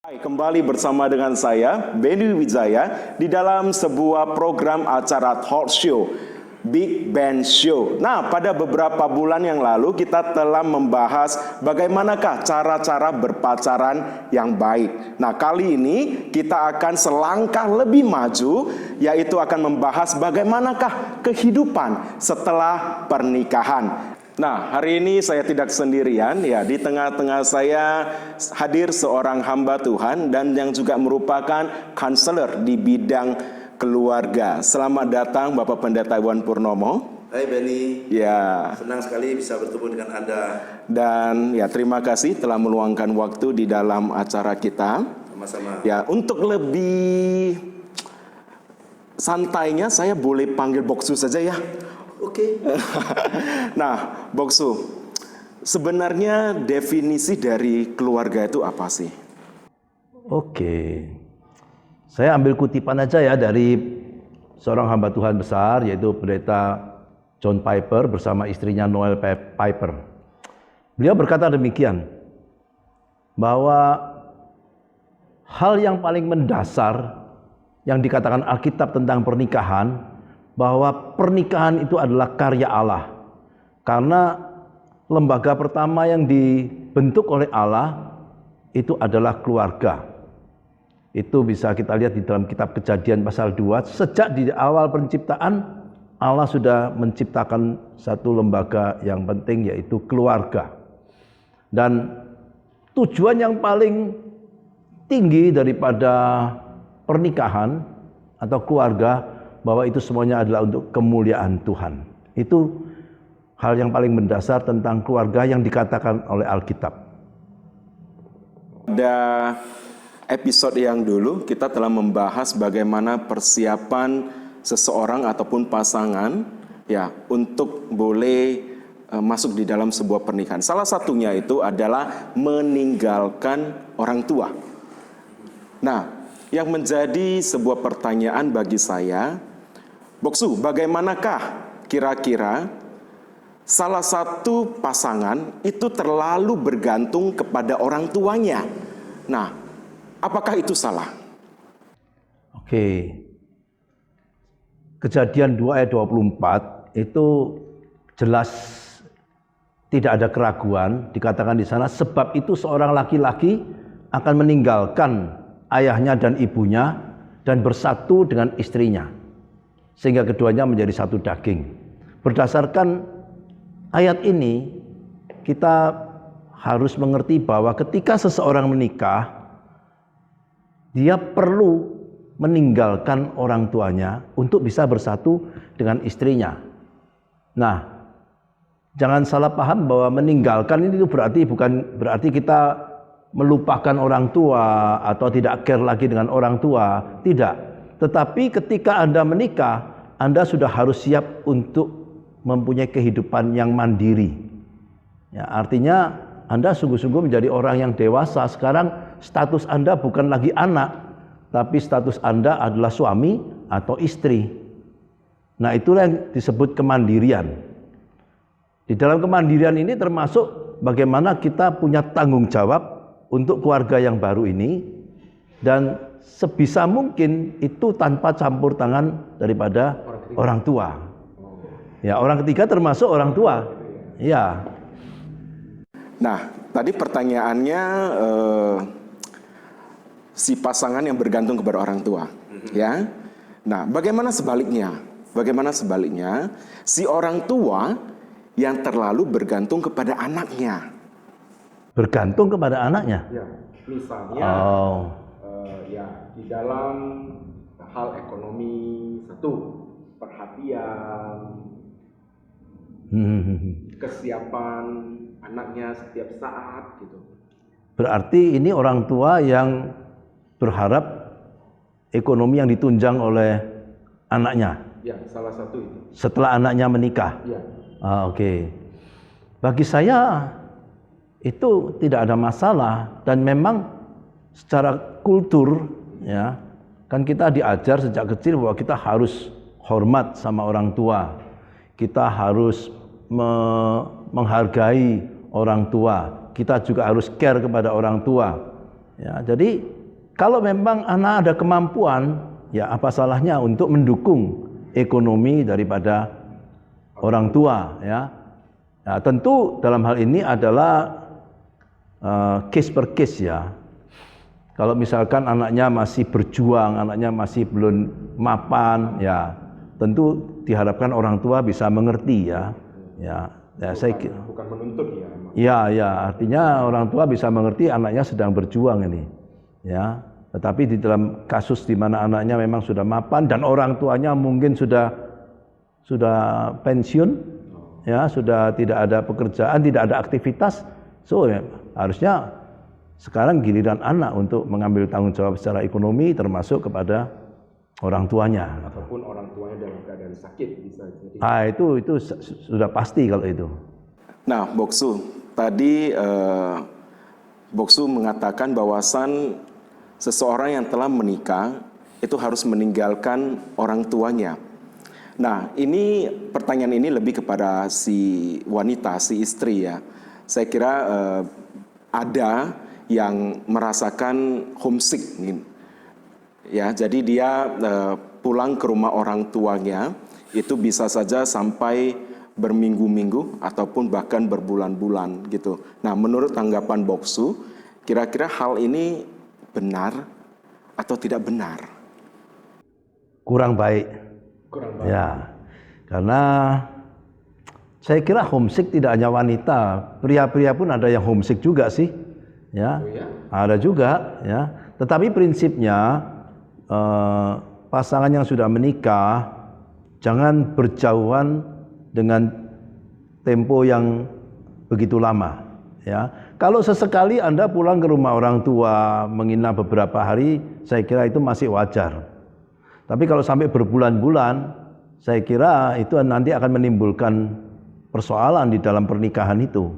Hai, kembali bersama dengan saya, Benny Wijaya, di dalam sebuah program acara talk show, Big Band Show. Nah, pada beberapa bulan yang lalu kita telah membahas bagaimanakah cara-cara berpacaran yang baik. Nah, kali ini kita akan selangkah lebih maju, yaitu akan membahas bagaimanakah kehidupan setelah pernikahan. Nah, hari ini saya tidak sendirian, ya. Di tengah-tengah saya hadir seorang hamba Tuhan dan yang juga merupakan konselor di bidang keluarga. Selamat datang Bapak Pendeta Iwan Purnomo. Hai Benny, Ya. senang sekali bisa bertemu dengan Anda. Dan ya, terima kasih telah meluangkan waktu di dalam acara kita. Sama-sama. Ya, untuk lebih santainya saya boleh panggil Boksu saja ya. Oke. Nah, Boksu, sebenarnya definisi dari keluarga itu apa sih? Oke, saya ambil kutipan aja ya dari seorang hamba Tuhan besar, yaitu Pendeta John Piper bersama istrinya Noel Piper. Beliau berkata demikian, bahwa hal yang paling mendasar yang dikatakan Alkitab tentang pernikahan, bahwa pernikahan itu adalah karya Allah. Karena lembaga pertama yang dibentuk oleh Allah itu adalah keluarga. Itu bisa kita lihat di dalam kitab Kejadian pasal 2. Sejak di awal penciptaan, Allah sudah menciptakan satu lembaga yang penting, yaitu keluarga. Dan tujuan yang paling tinggi daripada pernikahan atau keluarga, bahwa itu semuanya adalah untuk kemuliaan Tuhan. Itu hal yang paling mendasar tentang keluarga yang dikatakan oleh Alkitab. Pada episode yang dulu kita telah membahas bagaimana persiapan seseorang ataupun pasangan ya untuk boleh masuk di dalam sebuah pernikahan. Salah satunya itu adalah meninggalkan orang tua. Nah, yang menjadi sebuah pertanyaan bagi saya, Boksu, bagaimanakah kira-kira salah satu pasangan itu terlalu bergantung kepada orang tuanya? Nah, apakah itu salah? Oke. Kejadian 2 ayat 24 itu jelas tidak ada keraguan, dikatakan di sana, sebab itu seorang laki-laki akan meninggalkan ayahnya dan ibunya dan bersatu dengan istrinya, sehingga keduanya menjadi satu daging. Berdasarkan ayat ini, kita harus mengerti bahwa ketika seseorang menikah, dia perlu meninggalkan orang tuanya untuk bisa bersatu dengan istrinya. Nah, jangan salah paham bahwa meninggalkan ini bukan berarti kita melupakan orang tua atau tidak care lagi dengan orang tua, tidak. Tetapi ketika Anda menikah, Anda sudah harus siap untuk mempunyai kehidupan yang mandiri. Ya, artinya Anda sungguh-sungguh menjadi orang yang dewasa. Sekarang status Anda bukan lagi anak, tapi status Anda adalah suami atau istri. Nah, itulah yang disebut kemandirian. Di dalam kemandirian ini termasuk bagaimana kita punya tanggung jawab untuk keluarga yang baru ini, dan sebisa mungkin itu tanpa campur tangan daripada orang tua. Ya, orang ketiga termasuk orang tua. Ya. Nah, tadi pertanyaannya si pasangan yang bergantung kepada orang tua, ya. Nah, bagaimana sebaliknya? Bagaimana sebaliknya si orang tua yang terlalu bergantung kepada anaknya? Bergantung kepada anaknya. Ya, misalnya ya di dalam hal ekonomi satu, perhatian, kesiapan anaknya setiap saat gitu. Berarti ini orang tua yang berharap ekonomi yang ditunjang oleh anaknya. Ya, salah satu itu. Setelah anaknya menikah. Ya. Oke. Bagi saya itu tidak ada masalah, dan memang secara kultur ya, kan kita diajar sejak kecil bahwa kita harus hormat sama orang tua. Kita harus menghargai orang tua. Kita juga harus care kepada orang tua. Ya, jadi Kalau memang anak ada kemampuan, ya apa salahnya untuk mendukung ekonomi daripada orang tua, ya. Nah, tentu dalam hal ini adalah case per case, ya. Kalau misalkan anaknya masih berjuang, anaknya masih belum mapan, ya tentu diharapkan orang tua bisa mengerti, ya. Ya, saya kira bukan menuntut ya. ya, artinya orang tua bisa mengerti anaknya sedang berjuang ini, ya. Tetapi di dalam kasus di mana anaknya memang sudah mapan dan orang tuanya mungkin sudah pensiun, ya, sudah tidak ada pekerjaan, tidak ada aktivitas, so ya, harusnya sekarang giliran anak untuk mengambil tanggung jawab secara ekonomi termasuk kepada orang tuanya. Ataupun orang tuanya dalam keadaan sakit bisa jadi. Itu sudah pasti kalau itu. Nah, Boksu, tadi Boksu mengatakan bahwasan seseorang yang telah menikah itu harus meninggalkan orang tuanya. Nah, ini pertanyaan ini lebih kepada si wanita, si istri, ya. Saya kira ada yang merasakan homesick, ya. Jadi dia pulang ke rumah orang tuanya itu bisa saja sampai berminggu-minggu ataupun bahkan berbulan-bulan gitu. Nah, menurut tanggapan Boksu, kira-kira hal ini benar atau tidak benar? Kurang baik. Ya, karena saya kira homesick tidak hanya wanita, pria-pria pun ada yang homesick juga sih, ya. Ada juga, ya. Tetapi prinsipnya pasangan yang sudah menikah jangan berjauhan dengan tempo yang begitu lama, ya. Kalau sesekali Anda pulang ke rumah orang tua menginap beberapa hari, saya kira itu masih wajar. Tapi kalau sampai berbulan-bulan, saya kira itu nanti akan menimbulkan persoalan di dalam pernikahan itu,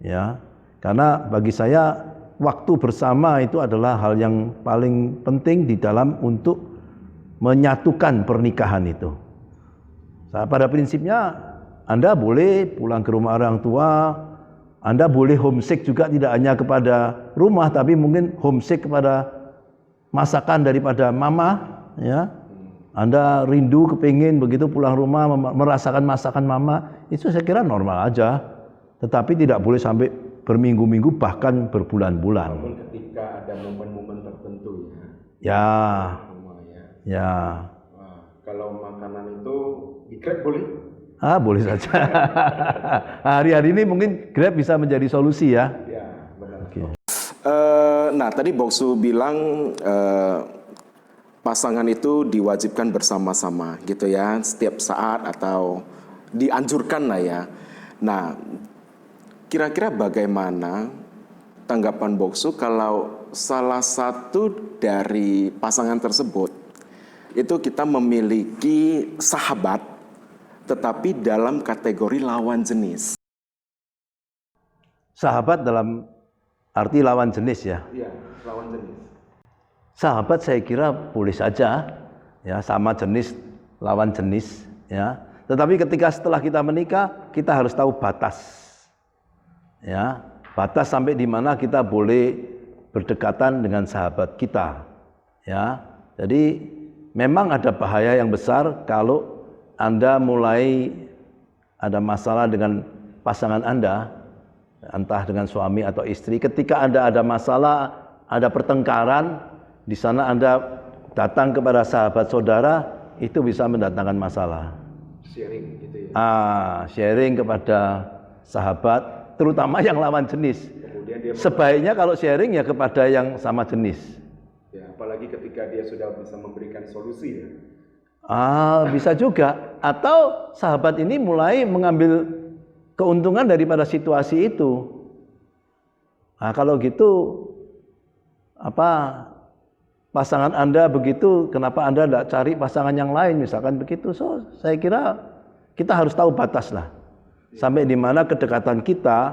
ya. Karena bagi saya waktu bersama itu adalah hal yang paling penting di dalam untuk menyatukan pernikahan itu. Pada prinsipnya Anda boleh pulang ke rumah orang tua, Anda boleh homesick juga tidak hanya kepada rumah, tapi mungkin homesick kepada masakan daripada mama, ya. Anda rindu kepingin begitu pulang rumah merasakan masakan mama, itu saya kira normal aja. Tetapi tidak boleh sampai berminggu-minggu bahkan berbulan-bulan. Walaupun ketika ada momen-momen tertentu, ya. Ya. Wah, kalau makanan itu di Grab boleh? Boleh saja. Hari-hari ini mungkin Grab bisa menjadi solusi, ya. Ya, benar. Oke. Nah, tadi Boksu bilang pasangan itu diwajibkan bersama-sama gitu ya, setiap saat atau dianjurkan lah ya. Nah, kira-kira bagaimana tanggapan Boksu kalau salah satu dari pasangan tersebut itu kita memiliki sahabat tetapi dalam kategori lawan jenis? Sahabat dalam arti lawan jenis, ya. Iya, lawan jenis. Sahabat saya kira boleh saja, ya, sama jenis, lawan jenis, ya. Tetapi ketika setelah kita menikah, kita harus tahu batas, ya, batas sampai di mana kita boleh berdekatan dengan sahabat kita, ya. Jadi memang ada bahaya yang besar kalau Anda mulai ada masalah dengan pasangan Anda, entah dengan suami atau istri. Ketika Anda ada masalah, ada pertengkaran, di sana Anda datang kepada sahabat saudara, itu bisa mendatangkan masalah. Sharing gitu ya. Sharing kepada sahabat, terutama yang lawan jenis. Kemudian dia Sebaiknya kalau sharing ya kepada yang sama jenis. ya, apalagi ketika dia sudah bisa memberikan solusi ya. Bisa juga. Atau sahabat ini mulai mengambil keuntungan daripada situasi itu. Kalau gitu pasangan Anda begitu, kenapa Anda tidak cari pasangan yang lain, misalkan begitu. So, saya kira kita harus tahu batas lah. Sampai di mana kedekatan kita,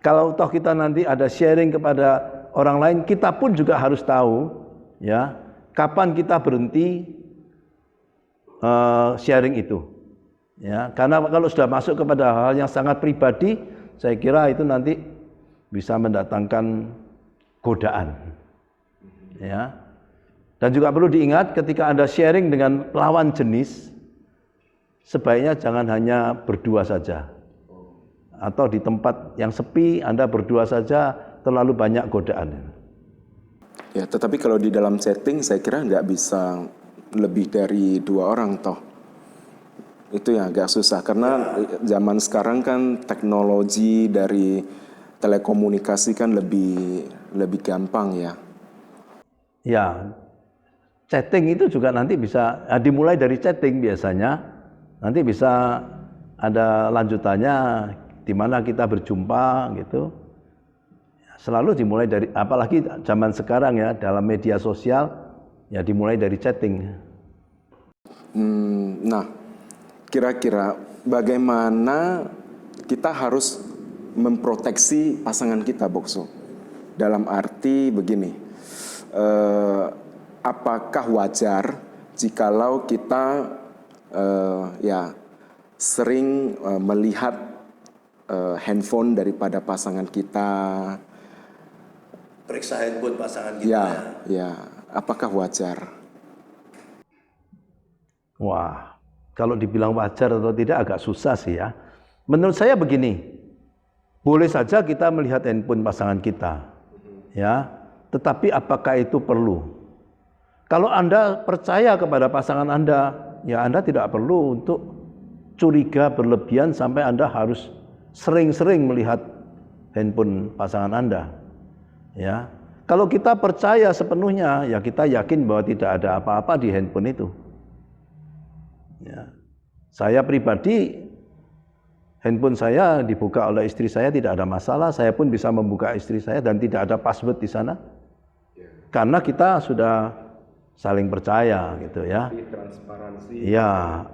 kalau toh kita nanti ada sharing kepada orang lain, kita pun juga harus tahu, ya, kapan kita berhenti sharing itu. Ya, karena kalau sudah masuk kepada hal yang sangat pribadi, saya kira itu nanti bisa mendatangkan godaan. ya. Dan juga perlu diingat ketika Anda sharing dengan lawan jenis, sebaiknya jangan hanya berdua saja. Atau di tempat yang sepi Anda berdua saja, terlalu banyak godaan. Ya, tetapi kalau di dalam setting saya kira nggak bisa lebih dari 2 orang toh. Itu yang agak susah karena zaman sekarang kan teknologi dari telekomunikasi kan lebih gampang ya. Ya, chatting itu juga nanti bisa dimulai dari chatting biasanya. Nanti bisa ada lanjutannya di mana kita berjumpa gitu. Selalu dimulai dari, apalagi zaman sekarang ya, dalam media sosial ya dimulai dari chatting. Nah, kira-kira bagaimana kita harus memproteksi pasangan kita, Bokso? Dalam arti begini, apakah wajar jikalau kita ya sering melihat handphone daripada pasangan kita? Periksa handphone pasangan kita. Ya, apakah wajar? Wah, kalau dibilang wajar atau tidak agak susah sih ya. Menurut saya begini, boleh saja kita melihat handphone pasangan kita, ya. Tetapi apakah itu perlu? Kalau Anda percaya kepada pasangan Anda, ya Anda tidak perlu untuk curiga berlebihan sampai Anda harus sering-sering melihat handphone pasangan Anda. Ya, kalau kita percaya sepenuhnya, ya kita yakin bahwa tidak ada apa-apa di handphone itu. Ya, saya pribadi, handphone saya dibuka oleh istri saya tidak ada masalah. Saya pun bisa membuka istri saya dan tidak ada password di sana, karena kita sudah saling percaya, gitu ya. Transparansi. Ya,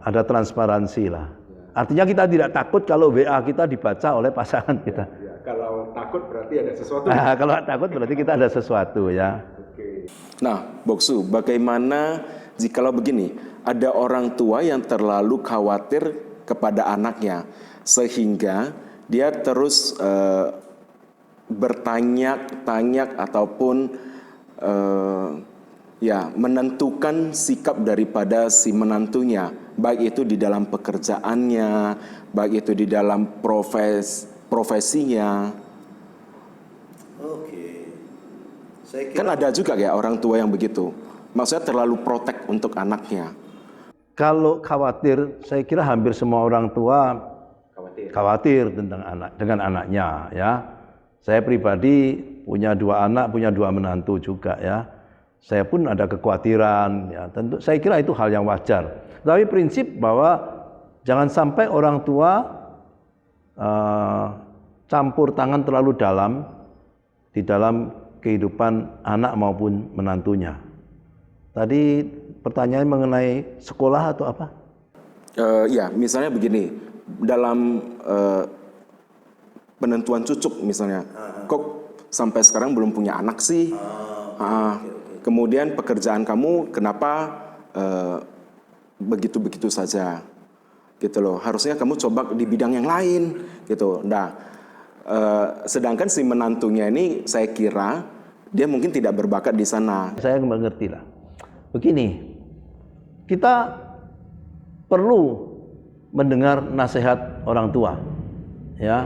ada transparansi lah. Artinya kita tidak takut kalau WA kita dibaca oleh pasangan kita. Ya, kalau takut berarti ada sesuatu. Nah, kalau takut berarti kita ada sesuatu ya. Nah, Boksu, bagaimana jikalau begini, ada orang tua yang terlalu khawatir kepada anaknya, sehingga dia terus bertanya-tanya ataupun ya menentukan sikap daripada si menantunya, baik itu di dalam pekerjaannya, baik itu di dalam profesinya. Oke. Saya Kan kira ada juga ya orang tua yang begitu, maksudnya terlalu protek untuk anaknya. Kalau khawatir, saya kira hampir semua orang tua khawatir dengan anaknya ya. Saya pribadi punya 2 anak, punya 2 menantu juga ya. Saya pun ada kekhawatiran ya. Tentu saya kira itu hal yang wajar. Tapi prinsip bahwa jangan sampai orang tua campur tangan terlalu dalam di dalam kehidupan anak maupun menantunya. Tadi pertanyaan mengenai sekolah atau apa? Ya, misalnya begini, dalam penentuan cucuk misalnya, kok sampai sekarang belum punya anak sih? Kemudian pekerjaan kamu kenapa begitu-begitu saja, gitu loh. Harusnya kamu coba di bidang yang lain, gitu. Nah, sedangkan si menantunya ini saya kira dia mungkin tidak berbakat di sana. Saya mengerti lah. Begini, kita perlu mendengar nasihat orang tua, ya.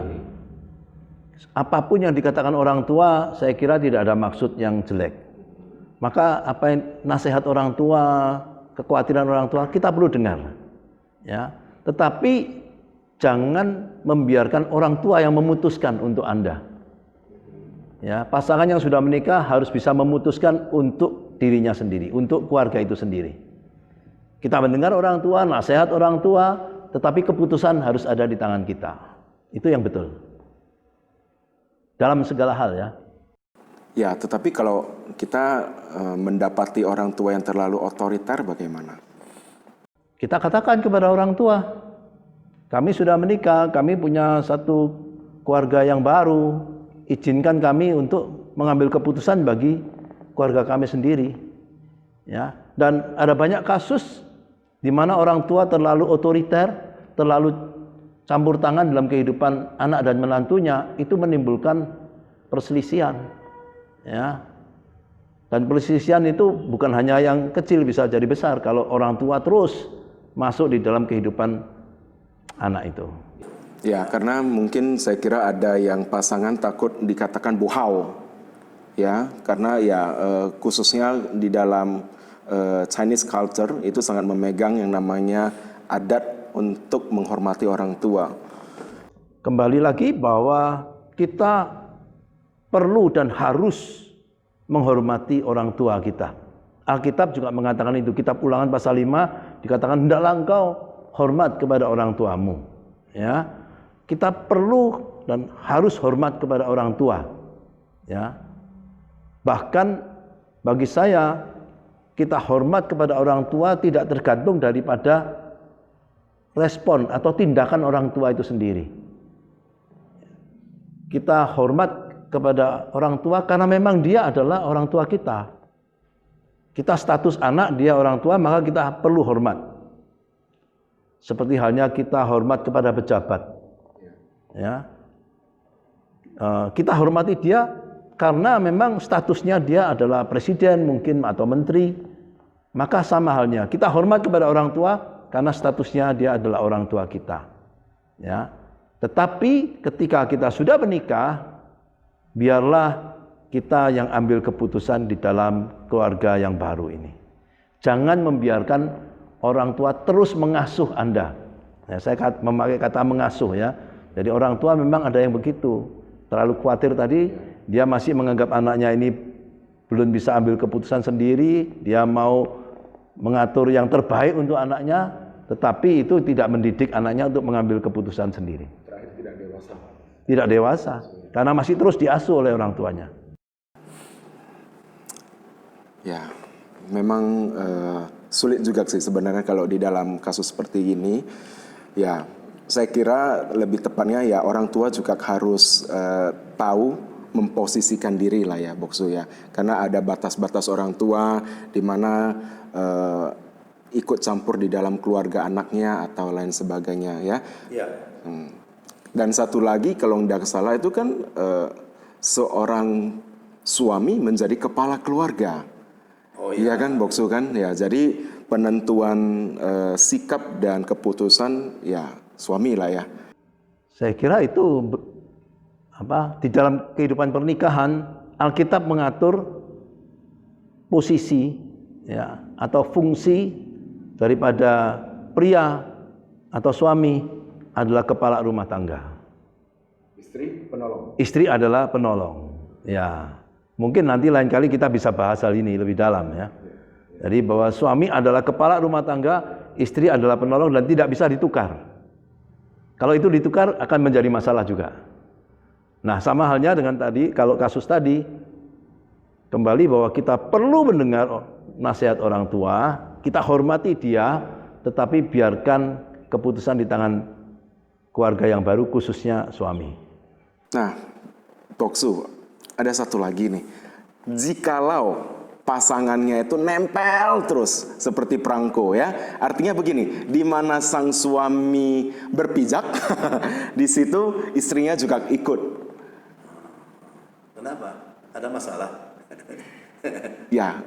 Apapun yang dikatakan orang tua, saya kira tidak ada maksud yang jelek. Maka apa yang nasihat orang tua, kekhawatiran orang tua kita perlu dengar, ya. Tetapi jangan membiarkan orang tua yang memutuskan untuk Anda. Ya, pasangan yang sudah menikah harus bisa memutuskan untuk dirinya sendiri, untuk keluarga itu sendiri. Kita mendengar orang tua, nasihat orang tua, tetapi keputusan harus ada di tangan kita. Itu yang betul. Dalam segala hal ya. Ya, tetapi kalau kita mendapati orang tua yang terlalu otoriter bagaimana? Kita katakan kepada orang tua, kami sudah menikah, kami punya satu keluarga yang baru, izinkan kami untuk mengambil keputusan bagi keluarga kami sendiri. Ya, dan ada banyak kasus di mana orang tua terlalu otoriter, terlalu campur tangan dalam kehidupan anak dan menantunya, itu menimbulkan perselisihan. Ya. Dan perselisihan itu bukan hanya yang kecil, bisa jadi besar kalau orang tua terus masuk di dalam kehidupan anak itu. Ya, karena mungkin saya kira ada yang pasangan takut dikatakan buhau. Ya, karena ya khususnya di dalam Chinese culture itu sangat memegang yang namanya adat untuk menghormati orang tua. Kembali lagi bahwa kita perlu dan harus menghormati orang tua kita. Alkitab juga mengatakan itu. Kitab Ulangan pasal 5 dikatakan, hendaklah engkau hormat kepada orang tuamu. Ya, kita perlu dan harus hormat kepada orang tua. Ya, bahkan bagi saya, kita hormat kepada orang tua tidak tergantung daripada respon atau tindakan orang tua itu sendiri. Kita hormat kepada orang tua karena memang dia adalah orang tua kita. Kita status anak, dia orang tua, maka kita perlu hormat. Seperti halnya kita hormat kepada pejabat. Ya. Kita hormati dia karena memang statusnya dia adalah presiden mungkin atau menteri. Maka sama halnya kita hormat kepada orang tua karena statusnya dia adalah orang tua kita. Ya. Tetapi ketika kita sudah menikah, biarlah kita yang ambil keputusan di dalam keluarga yang baru ini. Jangan membiarkan orang tua terus mengasuh Anda. Ya, saya memakai kata mengasuh ya. Jadi orang tua memang ada yang begitu. Terlalu khawatir tadi, dia masih menganggap anaknya ini belum bisa ambil keputusan sendiri, dia mau mengatur yang terbaik untuk anaknya, tetapi itu tidak mendidik anaknya untuk mengambil keputusan sendiri. Terakhir tidak dewasa. Tidak dewasa. Karena masih terus diasuh oleh orang tuanya. Ya, memang sulit juga sih sebenarnya kalau di dalam kasus seperti ini. Ya, saya kira lebih tepatnya ya orang tua juga harus tahu memposisikan diri lah ya, Boksu ya. Karena ada batas-batas orang tua di mana ikut campur di dalam keluarga anaknya atau lain sebagainya ya. Iya. Dan satu lagi kalau tidak salah itu kan seorang suami menjadi kepala keluarga. Oh iya. Iya kan Boksu kan? Ya, jadi penentuan sikap dan keputusan ya suami lah ya. Saya kira itu di dalam kehidupan pernikahan Alkitab mengatur posisi ya atau fungsi daripada pria atau suami adalah kepala rumah tangga. Istri penolong. Istri adalah penolong. Ya, mungkin nanti lain kali kita bisa bahas hal ini lebih dalam ya. Jadi bahwa suami adalah kepala rumah tangga, istri adalah penolong dan tidak bisa ditukar. Kalau itu ditukar akan menjadi masalah juga. Nah, sama halnya dengan tadi, kalau kasus tadi, kembali bahwa kita perlu mendengar nasihat orang tua, kita hormati dia, tetapi biarkan keputusan di tangan keluarga yang baru, khususnya suami. Nah, Boksu, ada satu lagi nih. Jikalau pasangannya itu nempel terus seperti perangko ya. Artinya begini, di mana sang suami berpijak, di situ istrinya juga ikut. Kenapa? Ada masalah? Ya,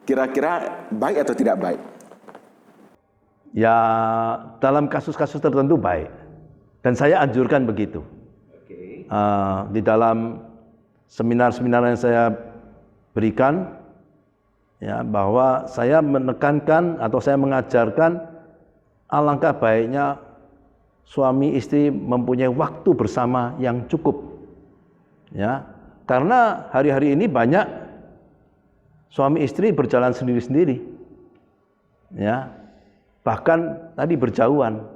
kira-kira baik atau tidak baik? Ya, dalam kasus-kasus tertentu baik. Dan saya anjurkan begitu. Di dalam seminar-seminar yang saya berikan, ya, bahwa saya menekankan atau saya mengajarkan alangkah baiknya suami istri mempunyai waktu bersama yang cukup. Ya, karena hari-hari ini banyak suami istri berjalan sendiri-sendiri. Ya. Bahkan tadi berjauhan.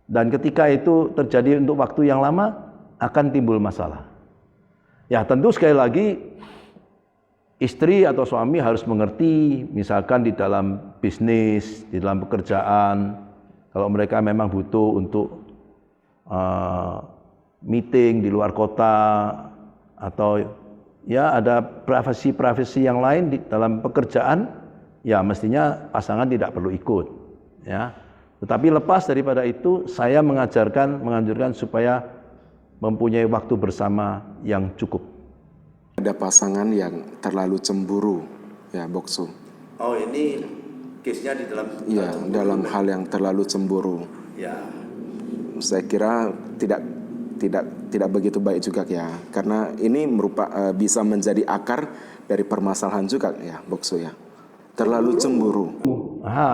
Dan ketika itu terjadi untuk waktu yang lama akan timbul masalah. Ya, tentu sekali lagi istri atau suami harus mengerti, misalkan di dalam bisnis, di dalam pekerjaan, kalau mereka memang butuh untuk meeting di luar kota atau ya ada privasi yang lain di dalam pekerjaan, ya mestinya pasangan tidak perlu ikut, ya. Tetapi lepas daripada itu, saya menganjurkan supaya mempunyai waktu bersama yang cukup. Ada pasangan yang terlalu cemburu, ya Boksu. Oh, ini case-nya di dalam Ya, cemburu. dalam hal yang terlalu cemburu. Ya. Saya kira tidak begitu baik juga ya, karena ini bisa menjadi akar dari permasalahan juga ya, Boksu ya. Terlalu cemburu.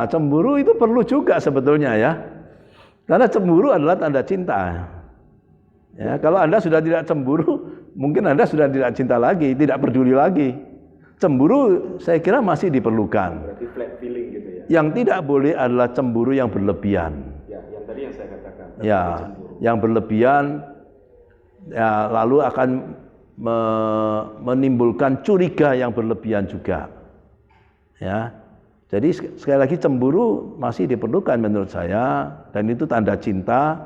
Cemburu itu perlu juga sebetulnya ya. Karena cemburu adalah tanda cinta. Ya, kalau Anda sudah tidak cemburu, mungkin Anda sudah tidak cinta lagi, tidak peduli lagi. Cemburu saya kira masih diperlukan. Berarti flat feeling gitu ya. Yang tidak boleh adalah cemburu yang berlebihan. Ya, yang tadi yang saya katakan. Ya, yang berlebihan ya lalu akan menimbulkan curiga yang berlebihan juga. Ya. Jadi sekali lagi cemburu masih diperlukan menurut saya, dan itu tanda cinta,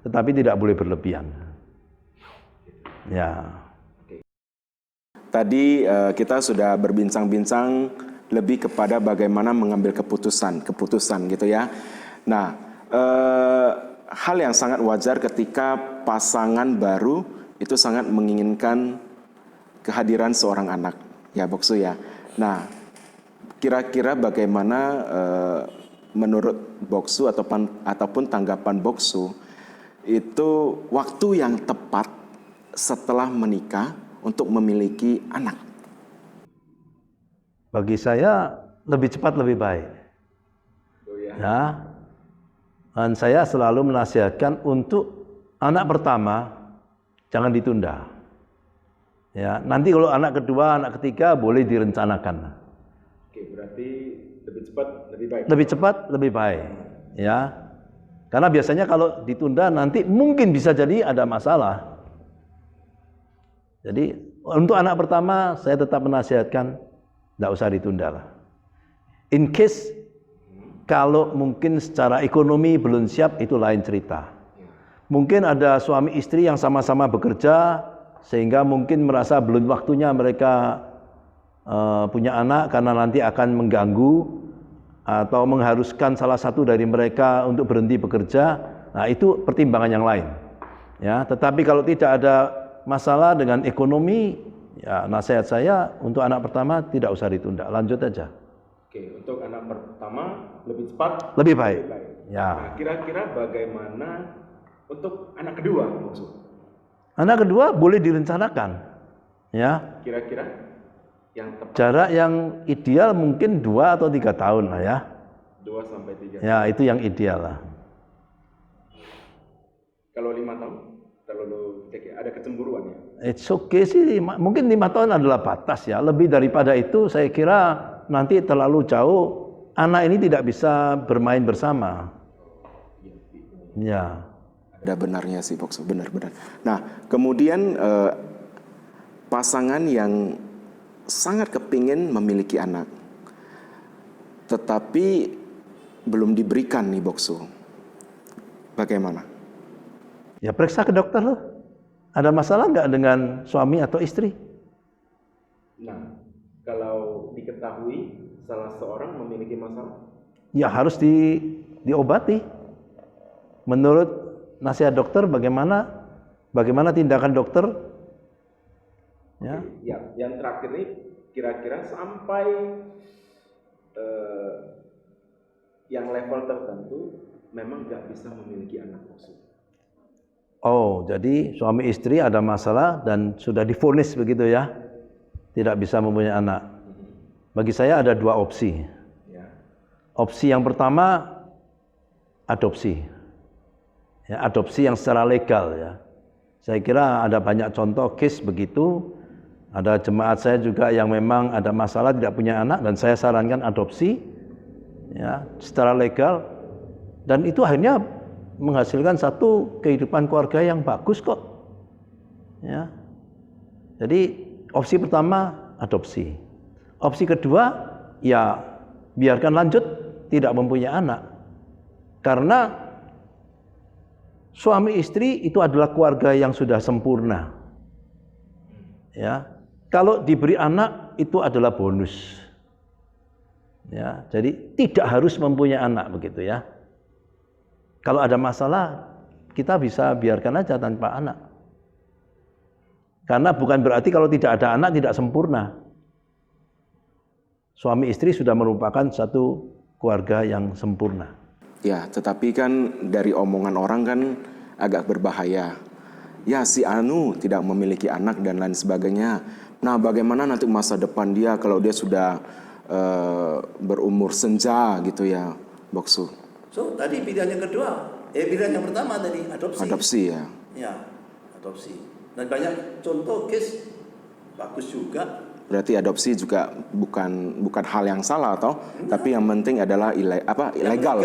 tetapi tidak boleh berlebihan. Ya. Tadi kita sudah berbincang-bincang lebih kepada bagaimana mengambil keputusan gitu ya. Nah, hal yang sangat wajar ketika pasangan baru itu sangat menginginkan kehadiran seorang anak, ya Boksu ya. Nah, kira-kira bagaimana menurut Boksu ataupun tanggapan Boksu itu waktu yang tepat setelah menikah untuk memiliki anak? Bagi saya lebih cepat lebih baik. Ya. Dan saya selalu menasihatkan untuk anak pertama jangan ditunda. Ya, nanti kalau anak kedua, anak ketiga boleh direncanakan. Oke, berarti lebih cepat lebih baik. Lebih cepat lebih baik, ya. Karena biasanya kalau ditunda nanti mungkin bisa jadi ada masalah. Jadi untuk anak pertama saya tetap menasihatkan tidak usah ditunda lah. In case kalau mungkin secara ekonomi belum siap, itu lain cerita. Mungkin ada suami istri yang sama-sama bekerja sehingga mungkin merasa belum waktunya mereka punya anak karena nanti akan mengganggu atau mengharuskan salah satu dari mereka untuk berhenti bekerja. Nah, itu pertimbangan yang lain. Ya, tetapi kalau tidak ada masalah dengan ekonomi, ya nasihat saya untuk anak pertama tidak usah ditunda, lanjut aja. Oke, untuk anak pertama lebih cepat lebih baik. Ya. Nah, kira-kira bagaimana untuk anak kedua, Boksu? Anak kedua boleh direncanakan. Ya. Kira-kira yang tepat. Jarak yang ideal mungkin 2 atau 3 tahun lah ya. 2 sampai 3 Ya, itu yang ideal lah. Kalau 5 tahun terlalu ada kecemburuan ya. It's okay sih, mungkin 5 tahun adalah batas ya. Lebih daripada itu saya kira nanti terlalu jauh, anak ini tidak bisa bermain bersama. Ya. Ada benarnya sih, Boksu, benar-benar. Nah, kemudian pasangan yang sangat kepingin memiliki anak, tetapi belum diberikan nih, Boksu. Bagaimana? Ya periksa ke dokter loh. Ada masalah nggak dengan suami atau istri? Nah, kalau diketahui salah seorang memiliki masalah, ya harus diobati. Menurut nasihat dokter bagaimana tindakan dokter? Ya. Ya, yang terakhir nih kira-kira sampai yang level tertentu memang nggak bisa memiliki anak, Boksu. Oh, jadi suami istri ada masalah dan sudah divonis begitu ya, tidak bisa mempunyai anak. Bagi saya ada 2 opsi. Opsi yang pertama adopsi, ya, adopsi yang secara legal ya. Saya kira ada banyak contoh case begitu. Ada jemaat saya juga yang memang ada masalah tidak punya anak dan saya sarankan adopsi, ya, secara legal, dan itu akhirnya menghasilkan satu kehidupan keluarga yang bagus kok. Ya. Jadi opsi pertama adopsi. Opsi kedua ya biarkan lanjut tidak mempunyai anak. Karena suami istri itu adalah keluarga yang sudah sempurna. Ya. Kalau diberi anak itu adalah bonus. Ya, jadi tidak harus mempunyai anak begitu ya. Kalau ada masalah, kita bisa biarkan aja tanpa anak. Karena bukan berarti kalau tidak ada anak tidak sempurna. Suami istri sudah merupakan satu keluarga yang sempurna. Ya, tetapi kan dari omongan orang kan agak berbahaya. Ya, si Anu tidak memiliki anak dan lain sebagainya. Nah, bagaimana nanti masa depan dia kalau dia sudah berumur senja gitu ya, Boksu? So, tadi pilihan yang kedua, pilihan yang pertama tadi adopsi. Adopsi ya. Ya, adopsi. Dan banyak contoh case bagus juga. Berarti adopsi juga bukan hal yang salah atau tapi yang penting adalah legal.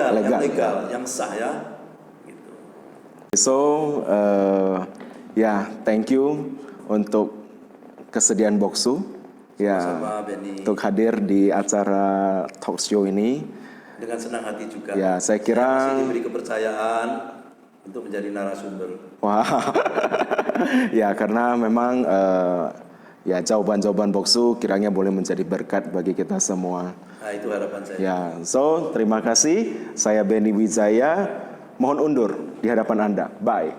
Yang sah ya. Gitu. So ya, thank you untuk kesediaan Boksu ya Sama Benny. untuk hadir di acara talk show ini. Dengan senang hati juga. Ya, saya kira masih diberi kepercayaan untuk menjadi narasumber. wah ya karena memang ya jawaban-jawaban Boksu kiranya boleh menjadi berkat bagi kita semua. Nah, itu harapan saya. Ya, so terima kasih. Saya Benny Wijaya. Mohon undur di hadapan Anda. Bye.